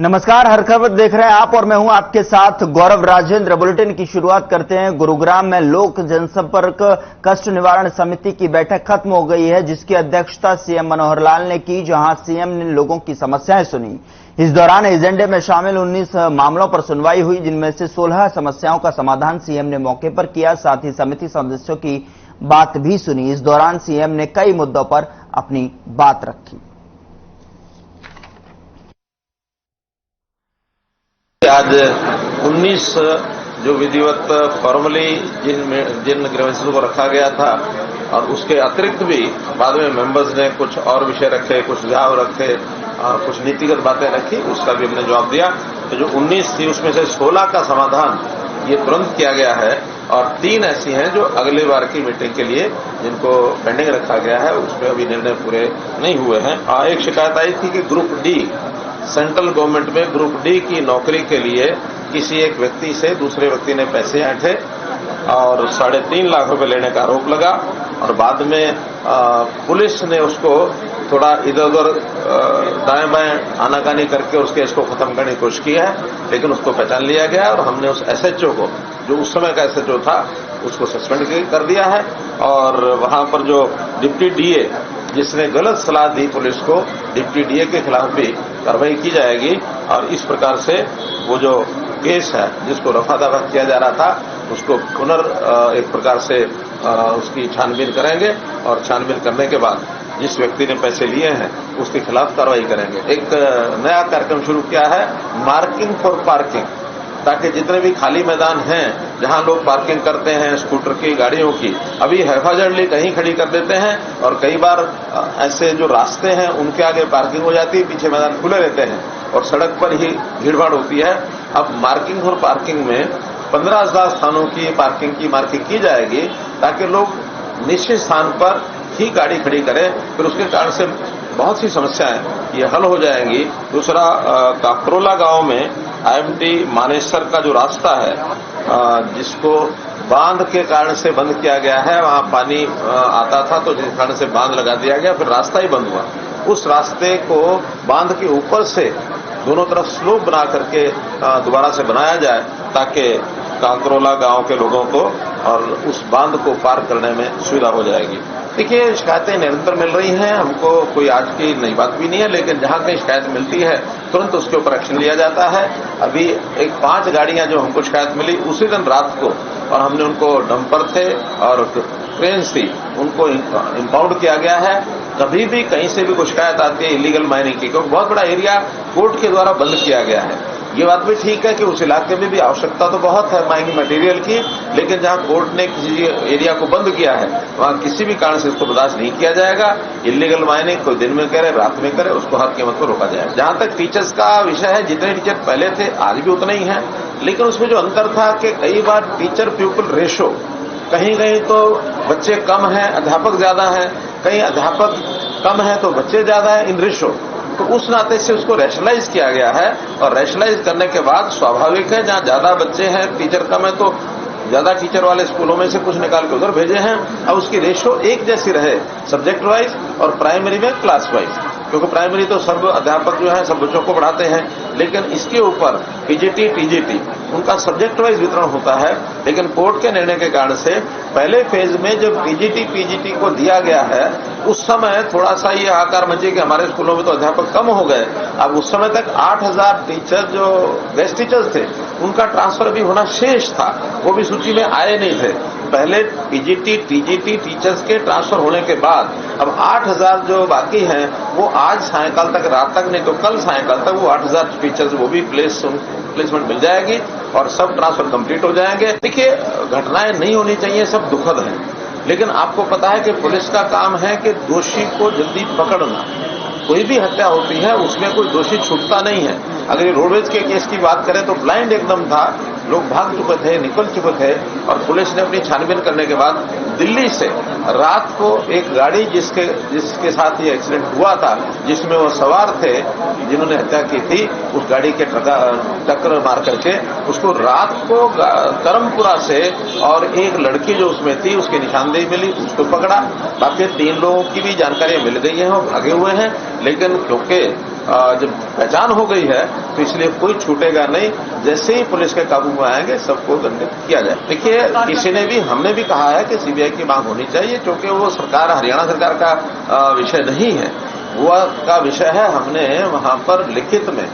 नमस्कार, हर खबर देख रहे हैं आप और मैं हूं आपके साथ गौरव राजेंद्र। बुलेटिन की शुरुआत करते हैं। गुरुग्राम में लोक जनसंपर्क कष्ट निवारण समिति की बैठक खत्म हो गई है, जिसकी अध्यक्षता सीएम मनोहर लाल ने की, जहां सीएम ने लोगों की समस्याएं सुनी। इस दौरान एजेंडे में शामिल 19 मामलों पर सुनवाई हुई, जिनमें से 16 समस्याओं का समाधान सीएम ने मौके पर किया। साथ ही समिति सदस्यों की बात भी सुनी। इस दौरान सीएम ने कई मुद्दों पर अपनी बात रखी। आज 19 जो विधिवत फॉर्मली जिन ग्रीवेंसेस को रखा गया था और उसके अतिरिक्त भी बाद में मेंबर्स ने कुछ और विषय रखे, कुछ सुझाव रखे, कुछ नीतिगत बातें रखी, उसका भी हमने जवाब दिया। तो जो 19 थी उसमें से 16 का समाधान ये तुरंत किया गया है और 3 ऐसी हैं जो अगले बार की मीटिंग के लिए जिनको पेंडिंग रखा गया है, उसमें अभी निर्णय पूरे नहीं हुए हैं। एक शिकायत आई थी कि ग्रुप डी, सेंट्रल गवर्नमेंट में ग्रुप डी की नौकरी के लिए किसी एक व्यक्ति से दूसरे व्यक्ति ने पैसे ऐंठे और 3.5 लाख रुपए लेने का आरोप लगा और बाद में पुलिस ने उसको थोड़ा इधर उधर दाएं बाएं आनाकानी करके उस केस को खत्म करने की कोशिश की है, लेकिन उसको पहचान लिया गया और हमने उस एसएचओ को, जो उस समय का एसएचओ था, उसको सस्पेंड कर दिया है। और वहां पर जो डिप्टी डीए जिसने गलत सलाह दी पुलिस को, डिप्टी डीए के खिलाफ भी कार्रवाई की जाएगी और इस प्रकार से वो जो केस है जिसको रफा दफा किया जा रहा था उसको एक प्रकार से उसकी छानबीन करेंगे और छानबीन करने के बाद जिस व्यक्ति ने पैसे लिए हैं उसके खिलाफ कार्रवाई करेंगे। एक नया कार्यक्रम शुरू किया है, मार्किंग फॉर पार्किंग, ताकि जितने भी खाली मैदान हैं जहां लोग पार्किंग करते हैं स्कूटर की, गाड़ियों की, अभी हैफाजर्डली कहीं खड़ी कर देते हैं और कई बार ऐसे जो रास्ते हैं उनके आगे पार्किंग हो जाती है, पीछे मैदान खुले रहते हैं और सड़क पर ही भीड़भाड़ होती है। अब मार्किंग फॉर पार्किंग में 15,000 स्थानों की मार्किंग की जाएगी ताकि लोग निश्चित स्थान पर ही गाड़ी खड़ी करें, फिर उसके कारण से बहुत सी समस्याएं ये हल हो जाएंगी। दूसरा, काकरोला गांव में आईएमटी मानेसर का जो रास्ता है जिसको बांध के कारण से बंद किया गया है, वहां पानी आता था तो जिस कारण से बांध लगा दिया गया, फिर रास्ता ही बंद हुआ। उस रास्ते को बांध के ऊपर से दोनों तरफ स्लोप बना करके दोबारा से बनाया जाए ताकि काकरोला गांव के लोगों को और उस बांध को पार करने में सुविधा हो जाएगी। देखिए, शिकायतें निरंतर मिल रही हैं, हमको कोई आज की नई बात भी नहीं है, लेकिन जहां कहीं शिकायत मिलती है तुरंत उसके ऊपर एक्शन लिया जाता है। अभी 5 गाड़ियां जो हमको शिकायत मिली उसी दिन रात को, और हमने उनको डंपर थे और क्रेन थी, उनको इंपाउंड किया गया है। कभी भी कहीं से भी कोई शिकायत आती है इलीगल माइनिंग की, क्योंकि बहुत बड़ा एरिया कोर्ट के द्वारा बंद किया गया है। ये बात भी ठीक है कि उस इलाके में भी आवश्यकता तो बहुत है माइनिंग मटेरियल की, लेकिन जहां कोर्ट ने किसी एरिया को बंद किया है वहां किसी भी कारण से इसको बर्दाश्त नहीं किया जाएगा। इलीगल माइनिंग कोई दिन में करे, रात में करे, उसको हर कीमत पर रोका जाएगा। जहां तक टीचर्स का विषय है, जितने टीचर पहले थे आज भी उतने ही हैं, लेकिन उसमें जो अंतर था कि कई बार टीचर प्यूपल रेशो, कहीं कहीं तो बच्चे कम हैं, अध्यापक ज्यादा हैं, कहीं अध्यापक कम है तो बच्चे ज्यादा है, इन रेशो। तो उस नाते से उसको रैशनलाइज किया गया है और रैशनलाइज करने के बाद स्वाभाविक है जहां ज्यादा बच्चे हैं, टीचर कम है, तो ज्यादा टीचर वाले स्कूलों में से कुछ निकाल के उधर भेजे हैं। अब उसकी रेशो एक जैसी रहे सब्जेक्ट वाइज और प्राइमरी में क्लास वाइज, क्योंकि प्राइमरी तो सब अध्यापक जो है सब बच्चों को पढ़ाते हैं, लेकिन इसके ऊपर पीजीटी टीजीटी उनका सब्जेक्ट वाइज वितरण होता है। लेकिन कोर्ट के निर्णय के कारण से पहले फेज में जब टीजीटी पीजीटी को दिया गया है उस समय थोड़ा सा ये आकार मची कि हमारे स्कूलों में तो अध्यापक कम हो गए। अब उस समय तक 8,000 टीचर जो गेस्ट टीचर्स थे उनका ट्रांसफर भी होना शेष था, वो भी सूची में आए नहीं थे। पहले पीजीटी टीजीटी टीचर्स के ट्रांसफर होने के बाद अब 8,000 जो बाकी हैं वो आज सायंकाल तक, रात तक नहीं तो कल सायंकाल तक वो 8,000 टीचर्स वो भी प्लेसमेंट मिल जाएगी और सब ट्रांसफर कंप्लीट हो जाएंगे। देखिए, घटनाएं नहीं होनी चाहिए, सब दुखद है, लेकिन आपको पता है कि पुलिस का काम है कि दोषी को जल्दी पकड़ना। कोई भी हत्या होती है उसमें कोई दोषी छूटता नहीं है। अगर ये रोडवेज के केस की बात करें तो ब्लाइंड एकदम था, लोग भाग चुके थे, निकल चुके थे और पुलिस ने अपनी छानबीन करने के बाद दिल्ली से रात को एक गाड़ी जिसके साथ ये एक्सीडेंट हुआ था, जिसमें वो सवार थे जिन्होंने हत्या की थी, उस गाड़ी के टक्कर मार करके उसको रात को करमपुरा से, और एक लड़की जो उसमें थी उसकी निशानदेही मिली, उसको पकड़ा। बाकी 3 लोगों की भी जानकारियां मिल गई हैं, वो भागे हुए हैं, लेकिन क्योंकि जब पहचान हो गई है तो इसलिए कोई छूटेगा नहीं। जैसे ही पुलिस के काबू में आएंगे सबको दंडित किया जाए। देखिए, हमने भी कहा है कि सीबीआई की मांग होनी चाहिए, क्योंकि वो सरकार, हरियाणा सरकार का विषय नहीं है, गोवा का विषय है। हमने वहां पर लिखित में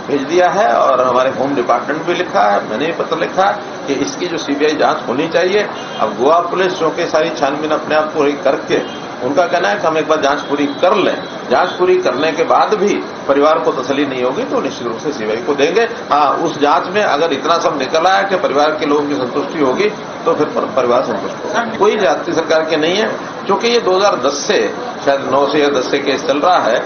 भेज दिया है और हमारे होम डिपार्टमेंट भी लिखा है, मैंने भी पत्र लिखा कि इसकी जो सीबीआई जांच होनी चाहिए। अब गोवा पुलिस जो कि सारी छानबीन अपने आप पूरी करके, उनका कहना है कि हम एक बार जांच पूरी कर लें, जांच पूरी करने के बाद भी परिवार को तसल्ली नहीं होगी तो निश्चित रूप से सीबीआई को देंगे। हाँ, उस जांच में अगर इतना सब निकल आया कि परिवार के लोगों की संतुष्टि होगी तो फिर परिवार संतुष्ट होगा। कोई जाति सरकार की नहीं है, क्योंकि ये 2010 से, शायद 9 से या 10 से केस चल रहा है,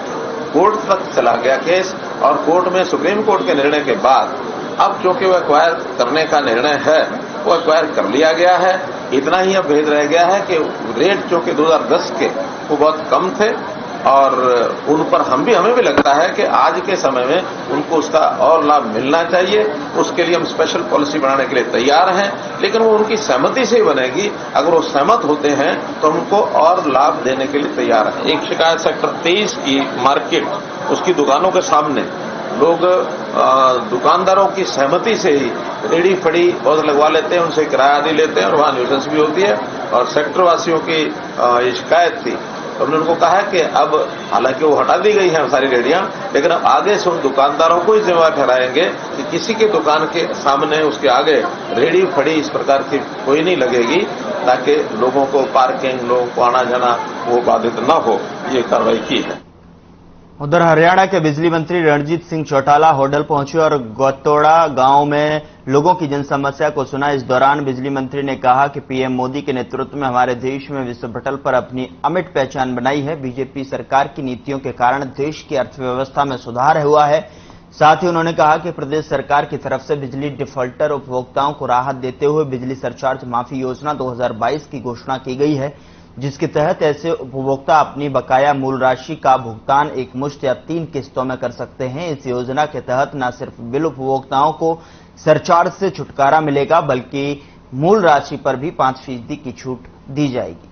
कोर्ट तक चला गया केस, और कोर्ट में, सुप्रीम कोर्ट के निर्णय के बाद अब चूंकि वो एक्वायर करने का निर्णय है, वो एक्वायर कर लिया गया है। इतना ही अब भेद रह गया है कि रेट जो कि 2010 के वो बहुत कम थे, और उन पर हमें भी लगता है कि आज के समय में उनको उसका और लाभ मिलना चाहिए। उसके लिए हम स्पेशल पॉलिसी बनाने के लिए तैयार हैं, लेकिन वो उनकी सहमति से ही बनेगी। अगर वो सहमत होते हैं तो उनको और लाभ देने के लिए तैयार हैं। एक शिकायत सेक्टर 23 की मार्केट, उसकी दुकानों के सामने लोग दुकानदारों की सहमति से ही रेडी फड़ी बहुत लगवा लेते हैं, उनसे किराया आदि लेते हैं और वहां न्यूसेंस भी होती है। और सेक्टर वासियों की ये शिकायत थी, तो हमने उनको कहा कि अब हालांकि वो हटा दी गई हैं सारी रेडियां, लेकिन अब आगे से उन दुकानदारों को ही जिम्मेदार ठहराएंगे कि किसी के दुकान के सामने, उसके आगे रेडी फड़ी इस प्रकार की कोई नहीं लगेगी, ताकि लोगों को पार्किंग, लोगों को आना जाना वो बाधित न हो। ये कार्रवाई की है। उधर हरियाणा के बिजली मंत्री रणजीत सिंह चौटाला होडल पहुंचे और गौतोड़ा गांव में लोगों की जन समस्या को सुना। इस दौरान बिजली मंत्री ने कहा कि पीएम मोदी के नेतृत्व में हमारे देश में विश्व पटल पर अपनी अमिट पहचान बनाई है। बीजेपी सरकार की नीतियों के कारण देश की अर्थव्यवस्था में सुधार हुआ है। साथ ही उन्होंने कहा कि प्रदेश सरकार की तरफ से बिजली डिफॉल्टर उपभोक्ताओं को राहत देते हुए बिजली सरचार्ज माफी योजना 2022 की घोषणा की गई है, जिसके तहत ऐसे उपभोक्ता अपनी बकाया मूल राशि का भुगतान एक मुश्त या 3 किस्तों में कर सकते हैं। इस योजना के तहत न सिर्फ बिल उपभोक्ताओं को सरचार्ज से छुटकारा मिलेगा, बल्कि मूल राशि पर भी 5% की छूट दी जाएगी।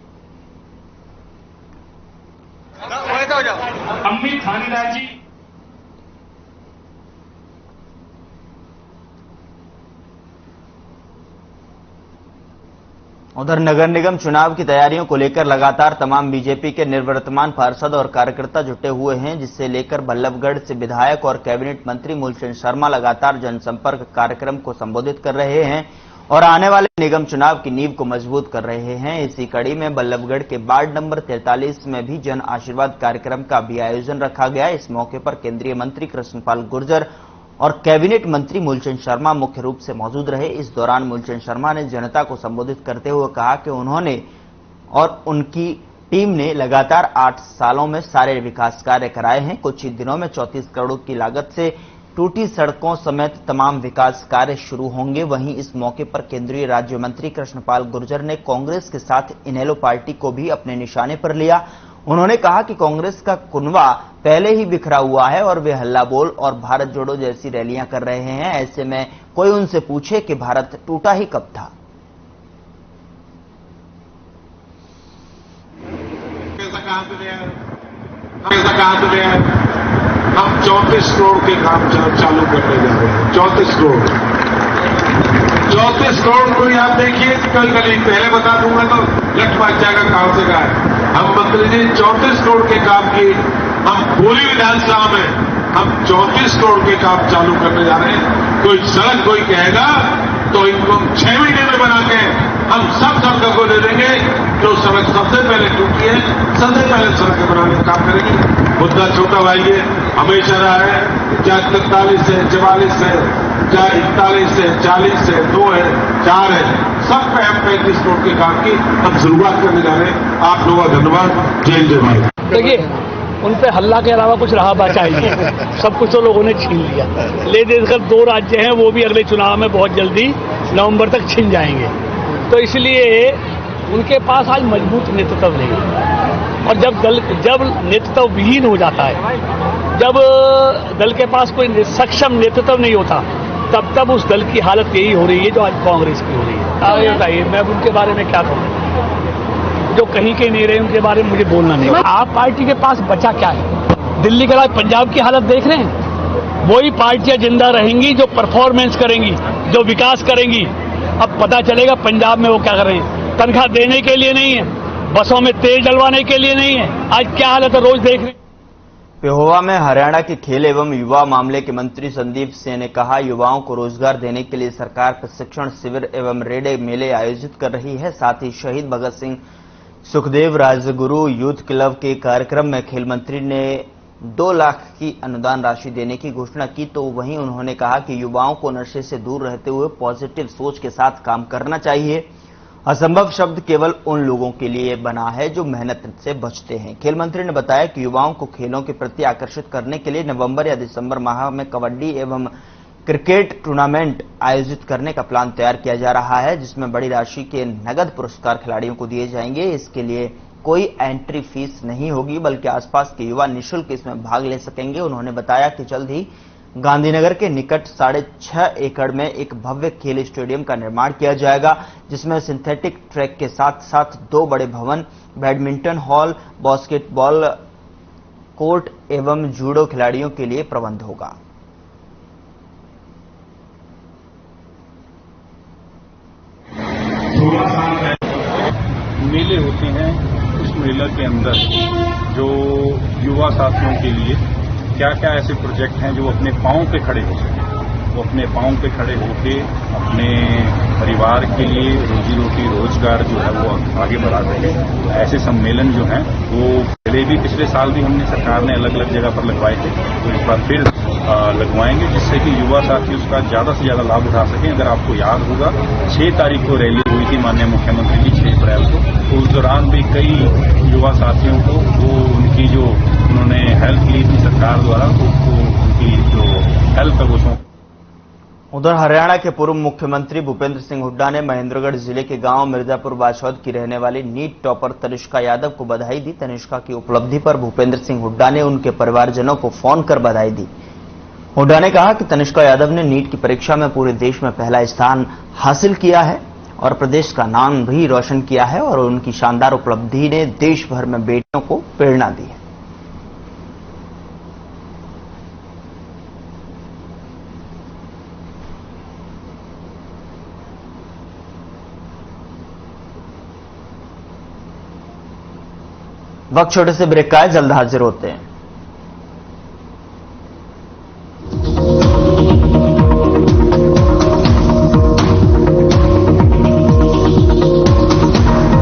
उधर नगर निगम चुनाव की तैयारियों को लेकर लगातार तमाम बीजेपी के निवर्तमान पार्षद और कार्यकर्ता जुटे हुए हैं, जिससे लेकर बल्लभगढ़ से विधायक और कैबिनेट मंत्री मूलचंद शर्मा लगातार जनसंपर्क कार्यक्रम को संबोधित कर रहे हैं और आने वाले निगम चुनाव की नींव को मजबूत कर रहे हैं। इसी कड़ी में बल्लभगढ़ के वार्ड नंबर 43 में भी जन आशीर्वाद कार्यक्रम का भी आयोजन रखा गया। इस मौके पर केंद्रीय मंत्री कृष्णपाल गुर्जर और कैबिनेट मंत्री मूलचंद शर्मा मुख्य रूप से मौजूद रहे। इस दौरान मूलचंद शर्मा ने जनता को संबोधित करते हुए कहा कि उन्होंने और उनकी टीम ने लगातार 8 सालों में सारे विकास कार्य कराए हैं। कुछ ही दिनों में 34 करोड़ की लागत से टूटी सड़कों समेत तमाम विकास कार्य शुरू होंगे। वहीं इस मौके पर केंद्रीय राज्य मंत्री कृष्णपाल गुर्जर ने कांग्रेस के साथ इनेलो पार्टी को भी अपने निशाने पर लिया। उन्होंने कहा कि कांग्रेस का कुनवा पहले ही बिखरा हुआ है और वे हल्ला बोल और भारत जोड़ो जैसी रैलियां कर रहे हैं। ऐसे में कोई उनसे पूछे कि भारत टूटा ही कब था। हम 34 करोड़ के काम चालू करने जा रहे हैं। 34 करोड़ को आप देखिए, कल गली पहले बता दूंगा तो लट पा जाएगा कहां से कहा है। हम मंत्री जी 34 करोड़ के काम की, हम पूरी विधानसभा में हम 34 करोड़ के काम चालू करने जा रहे हैं। कोई सड़क कोई कहेगा तो इनको 6 महीने में बना के हम सब सड़कों को दे देंगे। जो सड़क सबसे पहले टूटी है, सबसे पहले सड़कें बनाने का काम करेंगे। मुद्दा छोटा भाई ये हमेशा रहा है, चाहे 43 है, 44 है, चाहे 41 है, 40 है, 2 है, 4 है, सब पे हम 35 करोड़ के काम की हम शुरुआत करने जा रहे हैं। आप लोगों का धन्यवाद। जय जय भाई। देखिए, उन पे हल्ला के अलावा कुछ रहा बचा ही नहीं। सब कुछ तो लोगों ने छीन लिया। ले देकर 2 राज्य हैं, वो भी अगले चुनाव में बहुत जल्दी नवंबर तक छिन जाएंगे। तो इसलिए उनके पास आज मजबूत नेतृत्व नहीं है। और जब नेतृत्व विहीन हो जाता है, जब दल के पास कोई सक्षम नेतृत्व नहीं होता, तब उस दल की हालत यही हो रही है जो आज कांग्रेस की हो रही है। आगे बताइए, मैं उनके बारे में क्या कहूँ? जो कहीं के नहीं रहे उनके बारे में मुझे बोलना नहीं। आप पार्टी के पास बचा क्या है? दिल्ली के बाद पंजाब की हालत देख रहे हैं। वही पार्टियां जिंदा रहेंगी जो परफॉर्मेंस करेंगी, जो विकास करेंगी। अब पता चलेगा पंजाब में वो क्या कर रहे हैं। तनख्वाह देने के लिए नहीं है, बसों में तेल डलवाने के लिए नहीं है। आज क्या हालत है रोज देख रहे हैं। पेहोवा में हरियाणा के खेल एवं युवा मामले के मंत्री संदीप सिंह ने कहा, युवाओं को रोजगार देने के लिए सरकार प्रशिक्षण शिविर एवं रेडे मेले आयोजित कर रही है। साथ ही शहीद भगत सिंह सुखदेव राजगुरु यूथ क्लब के कार्यक्रम में खेल मंत्री ने 2 लाख की अनुदान राशि देने की घोषणा की। तो वहीं उन्होंने कहा कि युवाओं को नशे से दूर रहते हुए पॉजिटिव सोच के साथ काम करना चाहिए। असंभव शब्द केवल उन लोगों के लिए बना है जो मेहनत से बचते हैं। खेल मंत्री ने बताया कि युवाओं को खेलों के प्रति आकर्षित करने के लिए नवंबर या दिसंबर माह में कबड्डी एवं क्रिकेट टूर्नामेंट आयोजित करने का प्लान तैयार किया जा रहा है, जिसमें बड़ी राशि के नगद पुरस्कार खिलाड़ियों को दिए जाएंगे। इसके लिए कोई एंट्री फीस नहीं होगी, बल्कि आसपास के युवा निःशुल्क इसमें भाग ले सकेंगे। उन्होंने बताया कि जल्द ही गांधीनगर के निकट 6.5 एकड़ में एक भव्य खेल स्टेडियम का निर्माण किया जाएगा, जिसमें सिंथेटिक ट्रैक के साथ साथ 2 बड़े भवन, बैडमिंटन हॉल, बास्केटबॉल कोर्ट एवं जूडो खिलाड़ियों के लिए प्रबंध होगा। मेले होते हैं, उस मेले के अंदर जो युवा साथियों के लिए क्या क्या ऐसे प्रोजेक्ट हैं जो अपने पांव पे खड़े हो सके, वो अपने पांव पे खड़े होके अपने परिवार के लिए रोजी रोटी रोजगार जो है वो आगे बढ़ा सके। ऐसे सम्मेलन जो हैं वो पहले भी पिछले साल भी हमने सरकार ने अलग अलग जगह पर लगवाए थे, तो इस बार फिर लगवाएंगे, जिससे कि युवा साथी उसका ज्यादा से ज्यादा लाभ उठा सकें। अगर आपको याद होगा 6 तारीख को रैली हुई थी माननीय मुख्यमंत्री की 6 अप्रैल को, तो उस दौरान भी कई युवा साथियों को वो उनकी जो उन्होंने हेल्प ली थी सरकार द्वारा, उसको उनकी जो हेल्प है वो सौंप। उधर हरियाणा के पूर्व मुख्यमंत्री भूपेंद्र सिंह हुड्डा ने महेंद्रगढ़ जिले के गांव मिर्जापुर बाछौद की रहने वाली नीट टॉपर तनिष्का यादव को बधाई दी। तनिष्का की उपलब्धि पर भूपेंद्र सिंह हुड्डा ने उनके परिवारजनों को फोन कर बधाई दी। हुड्डा ने कहा कि तनिष्का यादव ने नीट की परीक्षा में पूरे देश में पहला स्थान हासिल किया है और प्रदेश का नाम भी रोशन किया है, और उनकी शानदार उपलब्धि ने देश भर में बेटियों को प्रेरणा दी है। वक्त छोटे से ब्रेक का है, जल्द हाजिर होते हैं।